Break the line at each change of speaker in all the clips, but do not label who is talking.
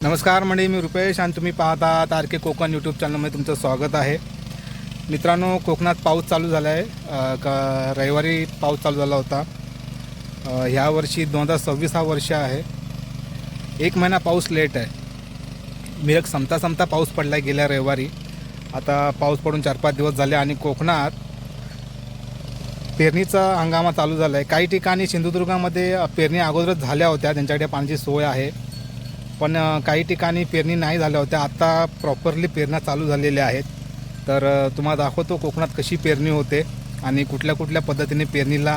नमस्कार मंडळी, मी रुपेश आणि तुम्ही पाहता तारके कोकण यूट्यूब चॅनलमध्ये तुमचं स्वागत आहे. मित्रांनो, कोकणात पाऊस चालू झाला आहे. रविवारी पाऊस चालू झाला होता. ह्या वर्षी 2026 हा वर्ष आहे. एक महिना पाऊस लेट आहे. मिरग संपता पाऊस पडला आहे गेल्या रविवारी. आता पाऊस पडून 4-5 दिवस झाले आणि कोकणात पेरणीचा हंगामा चालू झाला आहे. काही ठिकाणी सिंधुदुर्गामध्ये पेरणी अगोदरच झाल्या होत्या, त्यांच्याकडे पाण्याची सोय आहे. पण काही ठिकाणी पेरणी नाही झाल्या होत्या. आता प्रॉपरली पेरण्या चालू झालेल्या आहेत. तर तुम्हाला दाखवतो कोकणात कशी पेरणी होते आणि कुठल्या कुठल्या पद्धतीने पेरणीला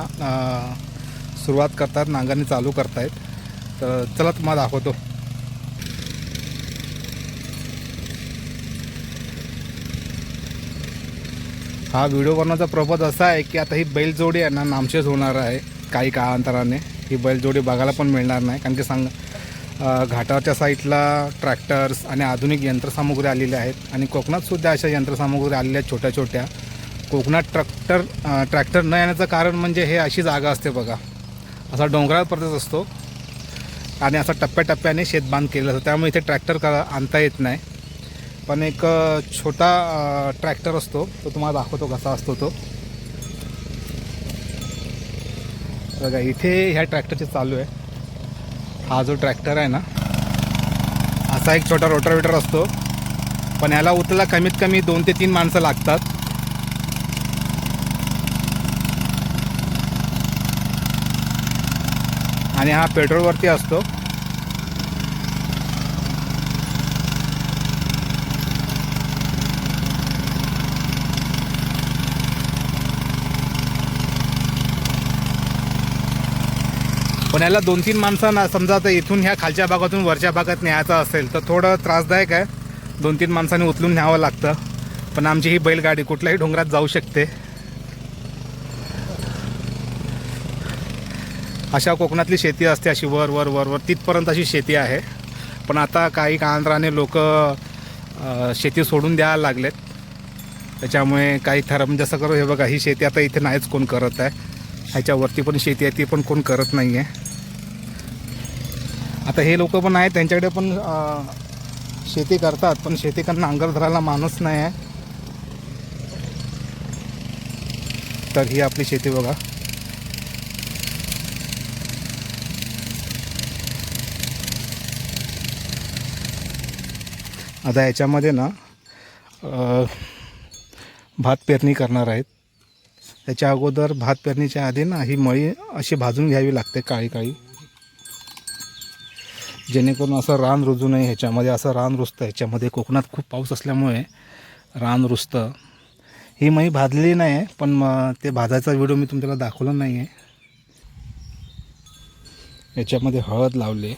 सुरुवात करतात, नांगरणी चालू करतायत. तर चला तुम्हाला दाखवतो. हा व्हिडिओ बनवण्याचा प्रपद असा आहे की आता ही बैलजोडी आहे ना, नामशेष होणार आहे काही काळांतराने. ही बैलजोडी बघायला पण मिळणार नाही, कारण की घाटावरच्या साईडला ट्रॅक्टर्स आणि आधुनिक यंत्रसामुग्री आलेल्या आहेत. आणि कोकणातसुद्धा अशा यंत्रसामुग्री आलेल्या आहेत छोट्या छोट्या. कोकणात ट्रॅक्टर न येण्याचं कारण म्हणजे हे अशी जागा असते बघा, असा डोंगराळ प्रदेश असतो आणि असा टप्प्याटप्प्याने शेतबांध केलं असतं, त्यामुळे इथे ट्रॅक्टर आणता येत नाही. पण एक छोटा ट्रॅक्टर असतो, तो तुम्हाला दाखवतो कसा असतो तो बघा. इथे ह्या ट्रॅक्टरचे चालू आहे. हा जो ट्रॅक्टर आहे ना, असा एक छोटा रोटावेटर असतो, पण याला उचलायला कमीत कमी 2 ते 3 माणसं लागतात. आणि हा पेट्रोलवरती असतो. पण याला 2-3 माणसांना समजा आता इथून ह्या खालच्या भागातून वरच्या भागात न्यायचं असेल तर थोडं त्रासदायक आहे. 2-3 माणसांनी उचलून न्यावं लागतं. पण आमची ही बैलगाडी कुठल्याही डोंगरात जाऊ शकते. अशा कोकणातली शेती असते, अशी वर वर वर वर तिथपर्यंत अशी शेती आहे. पण आता काही काळांतराने लोक शेती सोडून द्यायला लागलेत. त्याच्यामुळे काही म्हणजे असं करू, हे बघा ही शेती आता इथे नाहीच कोण करत आहे. ह्याच्यावरती पण शेती आहे, ती पण कोण करत नाही आहे. आता हे लोक पण आहेत, त्यांच्याकडे पण शेती करतात, पण शेती करणं नांगर धरायला माणूस नाही आहे. तर ही आपली शेती बघा. आता याच्यामध्ये ना भात पेरणी करणार आहेत. त्याच्या अगोदर भात पेरणीच्या आधी ना ही मळी अशी भाजून घ्यावी लागते काळी काळी, जेणेकरून असं रान रुजू नये. ह्याच्यामध्ये असं रान रुजतं. ह्याच्यामध्ये कोकणात खूप पाऊस असल्यामुळे रान रुजतं. ही मळी भाजलेली नाही आहे, पण ते भाजायचा व्हिडिओ मी तुमच्याला दाखवला नाही आहे. याच्यामध्ये हळद लावले,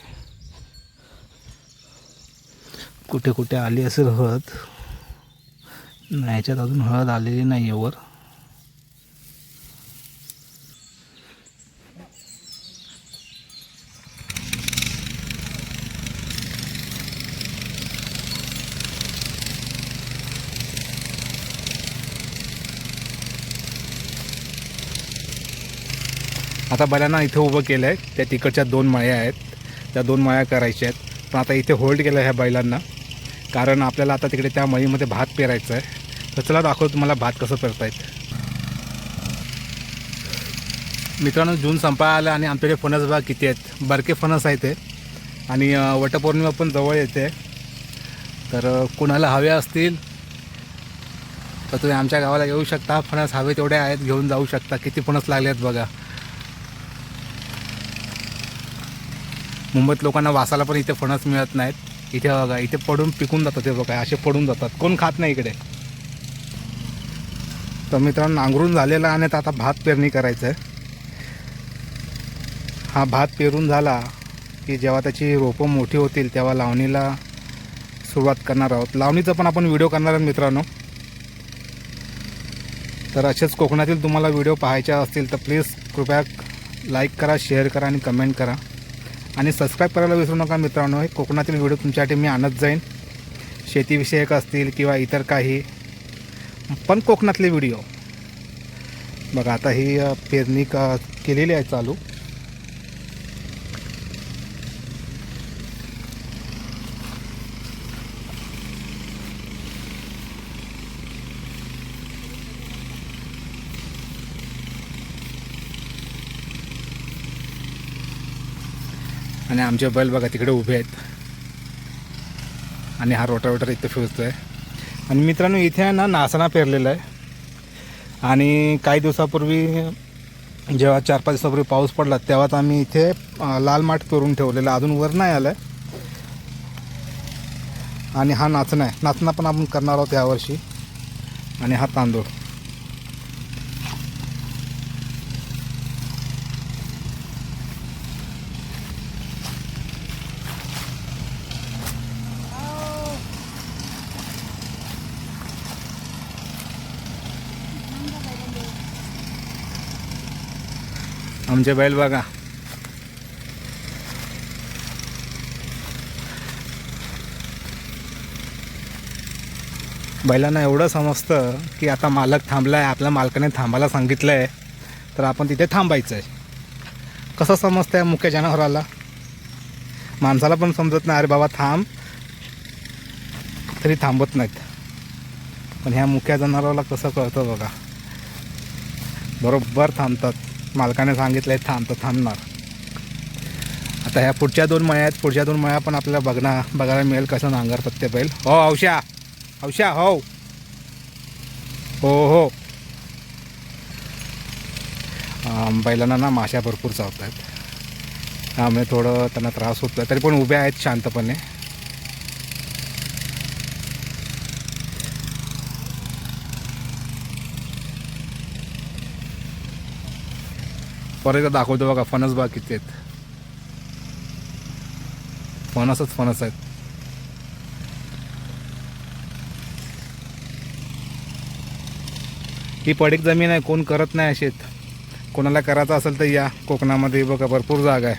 कुठे कुठे आली असेल हळद. नाही, ह्याच्यात अजून हळद आलेली नाही आहे वर. आता बैलांना इथे उभं केलं आहे. त्या तिकडच्या 2 मळ्या आहेत, त्या 2 मळ्या करायच्या आहेत. पण आता इथे होल्ड केलं आहे ह्या बैलांना, कारण आपल्याला आता तिकडे त्या मळीमध्ये भात पेरायचं आहे. तर चला दाखवतो तुम्हाला भात कसं पेरतायत. मित्रांनो, जून संपायला आला आणि आमच्याकडे फणस बघा किती आहेत. बारके फणस आहेत ते. आणि वटपौर्णिमा पण जवळ येते. तर कुणाला हवे असतील तर तुम्ही आमच्या गावाला येऊ शकता. फणस हवे तेवढे आहेत, घेऊन जाऊ शकता. किती फणस लागले आहेत बघा. मुंबईत लोकांना वासाला पण इथे फणस मिळत नाहीत. इथे बघा, इथे पडून पिकून जातात. ते बघा असे पडून जातात, कोण खात नाही इकडे. तर मित्रांनो, नांगरून झालेला आणि आता भात पेरणी करायचं आहे. हा भात पेरून झाला की जेव्हा त्याची रोपं मोठी होतील तेव्हा लावणीला सुरुवात करणार आहोत. लावणीचा पण आपण व्हिडिओ करणार आहोत मित्रांनो. तर असेच कोकणातील तुम्हाला व्हिडिओ पाहायचे असतील तर प्लीज कृपया लाईक करा, शेअर करा आणि कमेंट करा. आणि सबस्क्राईब करायला विसरू नका मित्रांनो. हे कोकणातील व्हिडिओ तुमच्यासाठी मी आणत जाईन. शेतीविषयक असतील किंवा इतर काही पण कोकणातले व्हिडिओ बघा. आता ही पेरणी केलेली आहे चालू. आणि आमचे बैल बघा तिकडे उभे आहेत आणि हा रोटावेटर इथे फिरतो आहे. आणि मित्रांनो इथे आहे ना नाचणा पेरलेला आहे. आणि काही दिवसापूर्वी जेव्हा 4-5 दिवसापूर्वी पाऊस पडला तेव्हाच आम्ही इथे लाल माठ पेरून ठेवलेला, अजून वर नाही आलं आहे. आणि हा नाचणा आहे, नाचणा पण आपण करणार आहोत यावर्षी. आणि हा तांदूळ. आमचे बैल बघा. बैलांना एवढं समजतं की आता मालक थांबला आहे, आपल्या मालकाने थांबायला सांगितलं आहे तर आपण तिथे थांबायचं आहे. कसं समजतं आहे मुख्य जनावराला? माणसाला पण समजत नाही, अरे बाबा थांब, तरी थांबत नाहीत. पण ह्या मुख्य जनावराला कसं कळतं बघा, बरोबर थांबतात. मालकाने सांगितलं आहे थांब तर थांबणार. आता ह्या पुढच्या 2 मळ्या आहेत, पुढच्या 2 मळ्या पण आपल्याला बघायला मिळेल कसं नांगरतात ते बैल. हो औषा हो हो हो. बैलांना ना माश्या भरपूर चावत आहेत, त्यामुळे थोडं त्यांना त्रास होतो आहे. तरी पण उभे आहेत शांतपणे. परत एकदा दाखवतो बघा फणस बाग किती आहेत. फणस आहेत. ही पडीक जमीन आहे, कोण करत नाही शेत. कोणाला करायचं असेल तर या कोकणामध्ये बघा भरपूर जागा आहे.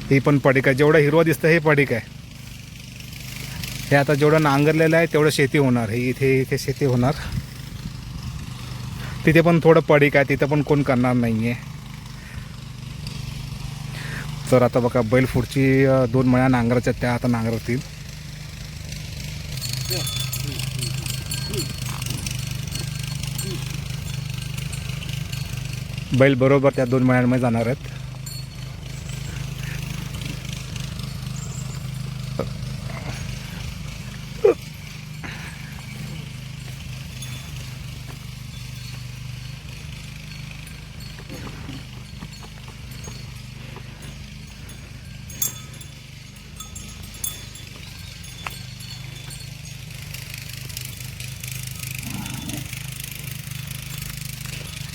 ही पण पडीक आहे, जेवढं हिरवं दिसतं हे पडीक आहे. हे आता जेवढं नांगरलेलं आहे तेवढं शेती होणार. हे इथे शेती होणार. तिथे पण थोडं पडीक आहे, तिथं पण कोण करणार नाही आहे. तर आता बघा बैल पुढची 2 मळ्या नांगराच्या त्या आता नांगरतील. बैल बरोबर त्या 2 मळ्यांमध्ये जाणार आहेत.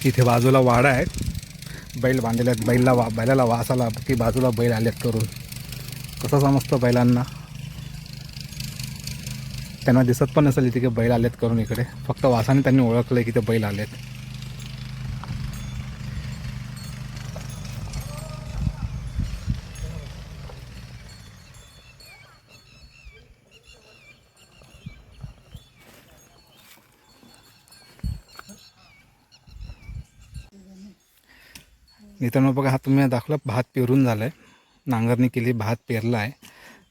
इथे बाजूला वाडा आहे, बैल बांधलेले आहेत. बैलाला वास आला की बाजूला बैल आलेत करून. कसं समजतं बैलांना? त्यांना दिसत पण नसेल इथे की बैल आलेत करून. इकडे फक्त वासाने त्यांनी ओळखलं की ते बैल आलेत. मित्रांनो बघा, हा तुम्ही दाखवला भात पेरून झाला आहे, नांगरणी केली, भात पेरला आहे.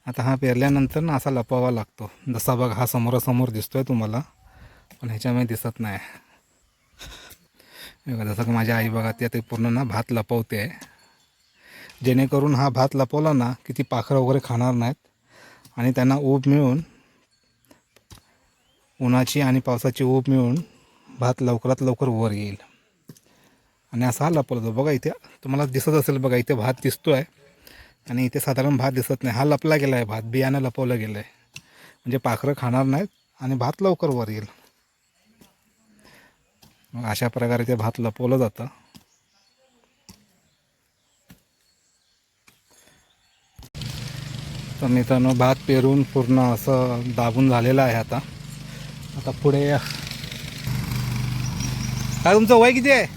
आता हा पेरल्यानंतर ना असा लपवावा लागतो. जसा बघा हा समोरासमोर दिसतोय तुम्हाला, पण ह्याच्यामध्ये दिसत नाही. बघा जसं की माझी आई बघा ती आता पूर्ण ना भात लपवते आहे, जेणेकरून हा भात लपवला ना की ती पाखरं वगैरे खाणार नाहीत आणि त्यांना ऊब मिळून, उन्हाची आणि पावसाची ऊब मिळून भात लवकरात लवकर वर येईल. आणि असा हा लपवला बघा. इथे तुम्हाला दिसत असेल बघा, इथे भात दिसतो आहे आणि इथे साधारण भात दिसत नाही. हा लपला गेला आहे भात, बियाणं लपवलं गेलं आहे, म्हणजे पाखरं खाणार नाहीत आणि भात लवकर वर येईल. मग अशा प्रकारे ते भात लपवलं जातं. तर मित्रांनो भात पेरून पूर्ण असं दाबून झालेलं आहे. आता पुढे काय तुमचं वय किती आहे?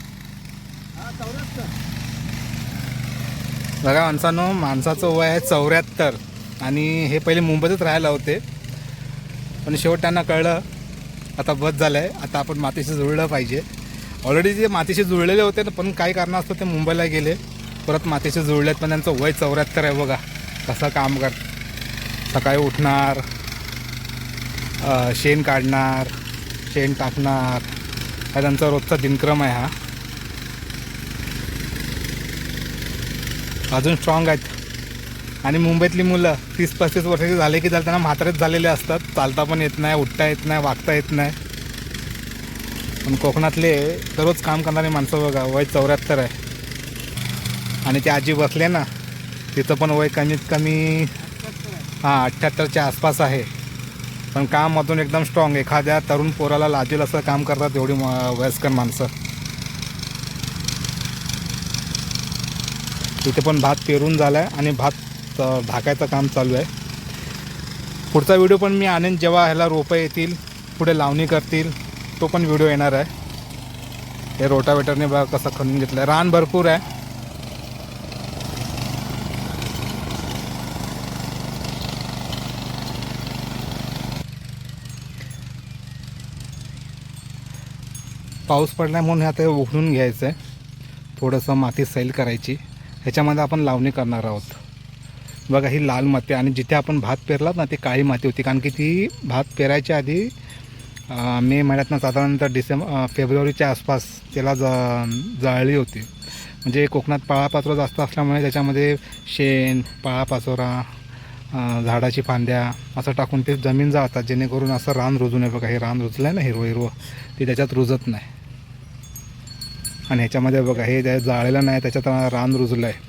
बघा माणसाचं वय आहे 74. आणि हे पहिले मुंबईतच राहायला होते, पण शेवट त्यांना कळलं आता बस झालं आहे, आता आपण मातीशी जुळलं पाहिजे. ऑलरेडी जे मातीशी जुळलेले होते पण काही कारणास्तव ते मुंबईला गेले, परत मातीशी जुळलेत. पण त्यांचं वय 74 आहे. बघा कसं काम सकाळी उठणार, शेण काढणार, शेण टाकणार, हा त्यांचा रोजचा दिनक्रम आहे. हा अजून स्ट्रॉंग आहेत. आणि मुंबईतली मुलं 30-35 वर्षाची झाले की त्यांना म्हातारेच झालेले असतात. चालता पण येत नाही, उठता येत नाही, वागता येत नाही. पण कोकणातले दररोज काम करणारी माणसं बघा, वय 74 आहे. आणि ते आजी बसले ना, तिचं पण वय कमीत कमी 78च्या आसपास आहे. पण कामातून एकदम स्ट्रॉंग. एखाद्या तरुण पोराला लाजेल असं काम करतात एवढी वयस्कर माणसं. इथे पण भात पेरून झाला आहे आणि भात ढाकायचं काम चालू आहे. पुढचा व्हिडिओ पण मी आणेन जेव्हा ह्याला रोपं येतील, पुढे लावणी करतील, तो पण व्हिडिओ येणार आहे. हे रोटावेटरने बघा कसं खणून घेतलं आहे. रान भरपूर आहे. पाऊस पडला म्हणून आता उघडून घ्यायचं आहे. थोडंसं माती सैल करायची. ह्याच्यामध्ये आपण लावणी करणार आहोत. बघा ही लाल माती, आणि जिथे आपण भात पेरलात ना ती काळी माती होती. कारण की ती भात पेरायच्या आधी मे महिन्यातनं साधारणतः फेब्रुवारीच्या आसपास त्याला जाळली होती. म्हणजे कोकणात पाळापाचोरा जास्त असल्यामुळे त्याच्यामध्ये शेण, पाळापाचोरा, झाडाची फांद्या असं टाकून ते जमीन जाळतात, जेणेकरून असं रान रुजू नये. बघा हे रान रुजलं आहे ना, हिरवं हिरवं, ते त्याच्यात रुजत नाही. आणि ह्याच्यामध्ये बघा हे जाळलेलं नाही, त्याच्यात रान रुजलं आहे.